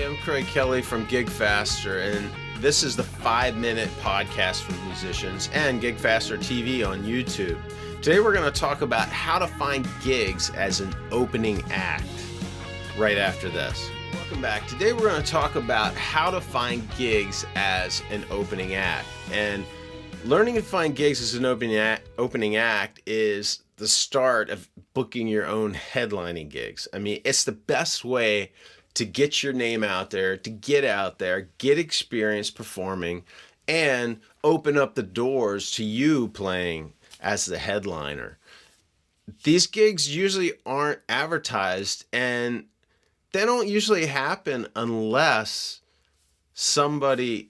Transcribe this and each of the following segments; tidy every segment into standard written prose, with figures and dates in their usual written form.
I'm Craig Kelley from GigFaster, and this is the 5-minute podcast for musicians and GigFaster TV on YouTube. Today we're going to talk about how to find gigs as an opening act right after this. Welcome back. Today we're going to talk about how to find gigs as an opening act. And learning to find gigs as an opening act is the start of booking your own headlining gigs. I mean, it's the best way to get your name out there, get experience performing, and open up the doors to you playing as the headliner. These gigs usually aren't advertised, and they don't usually happen unless somebody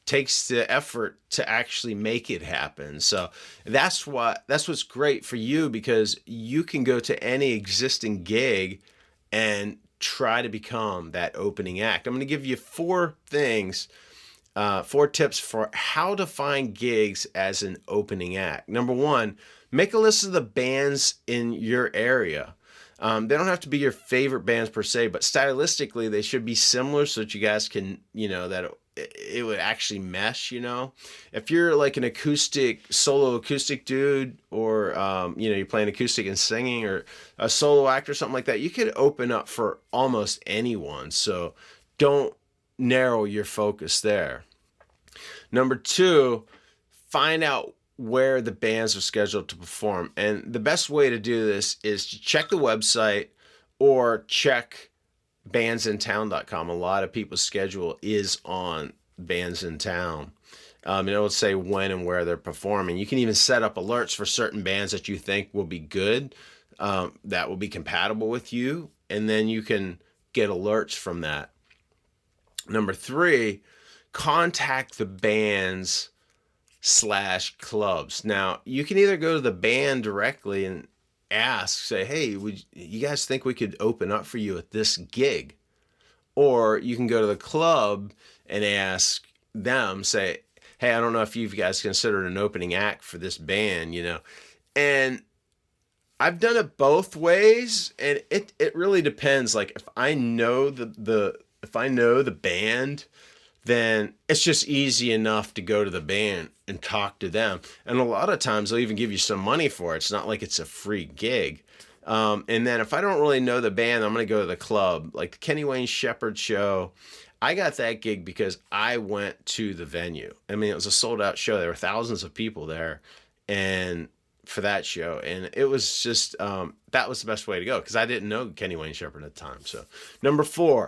takes the effort to actually make it happen. So that's what's great for you, because you can go to any existing gig and try to become that opening act. I'm going to give you 4 tips for how to find gigs as an opening act. Number 1, make a list of the bands in your area. They don't have to be your favorite bands per se, but stylistically they should be similar so that you guys can, that it would actually mesh. If you're like an solo acoustic dude, or you're playing acoustic and singing, or a solo act or something like that, you could open up for almost anyone. So don't narrow your focus there. Number 2, find out where the bands are scheduled to perform. And the best way to do this is to check the website or check bandsintown.com. A lot of people's schedule is on Bands in Town. It will say when and where they're performing. You can even set up alerts for certain bands that you think will be good, that will be compatible with you, and then you can get alerts from that. Number 3, contact the bands /clubs. Now, you can either go to the band directly and say, hey, would you guys think we could open up for you at this gig? Or you can go to the club and ask them, say, hey, I don't know if you guys considered an opening act for this band, And I've done it both ways, and it really depends. Like, if I know the band, then it's just easy enough to go to the band and talk to them. And a lot of times they'll even give you some money for it. It's not like it's a free gig. And then if I don't really know the band, I'm going to go to the club. Like the Kenny Wayne Shepherd show, I got that gig because I went to the venue. I mean, it was a sold out show. There were thousands of people there and for that show. And it was just, that was the best way to go, because I didn't know Kenny Wayne Shepherd at the time. So number 4,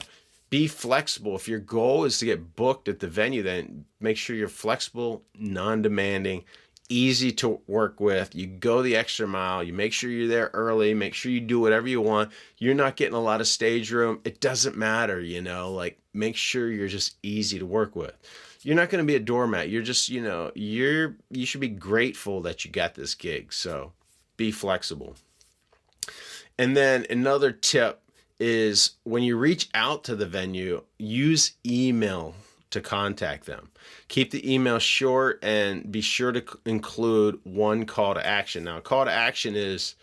be flexible. If your goal is to get booked at the venue, then make sure you're flexible, non-demanding, easy to work with. You go the extra mile. You make sure you're there early. Make sure you do whatever you want. You're not getting a lot of stage room. It doesn't matter, like make sure you're just easy to work with. You're not going to be a doormat. You're just, you should be grateful that you got this gig. So be flexible. And then another tip is, when you reach out to the venue, use email to contact them. Keep the email short and be sure to include one call to action. Now, a call to action is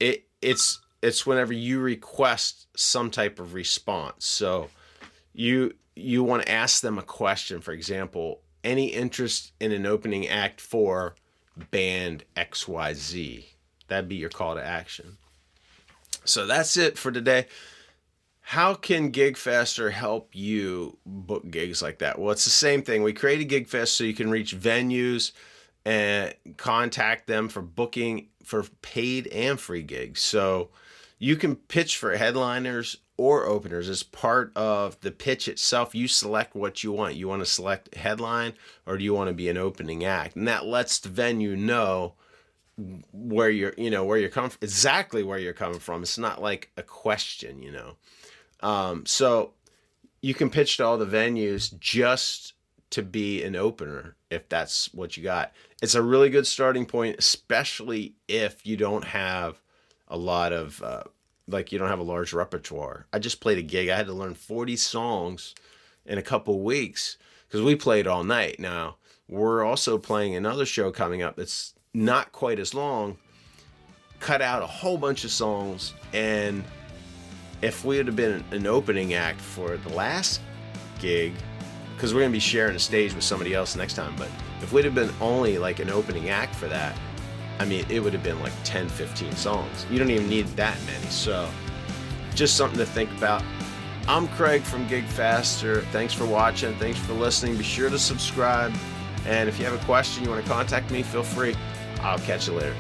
it's whenever you request some type of response. So you want to ask them a question. For example, any interest in an opening act for band XYZ? That'd be your call to action. So that's it for today. How can GigFaster help you book gigs like that? Well, it's the same thing. We created GigFaster so you can reach venues and contact them for booking for paid and free gigs. So you can pitch for headliners or openers. As part of the pitch itself, you select what you want. You want to select headline, or do you want to be an opening act? And that lets the venue know where you're coming from, exactly where you're coming from. It's not like a question, So you can pitch to all the venues just to be an opener if that's what you got. It's a really good starting point, especially if you don't have a lot of, you don't have a large repertoire. I just played a gig. I had to learn 40 songs in a couple weeks because we played all night. Now, we're also playing another show coming up that's not quite as long, cut out a whole bunch of songs, and if we would have been an opening act for the last gig, because we're going to be sharing a stage with somebody else next time, but if we'd have been only like an opening act for that, I mean, it would have been like 10, 15 songs. You don't even need that many. So just something to think about. I'm Craig from GigFaster. Thanks for watching. Thanks for listening. Be sure to subscribe. And if you have a question, you want to contact me, feel free. I'll catch you later.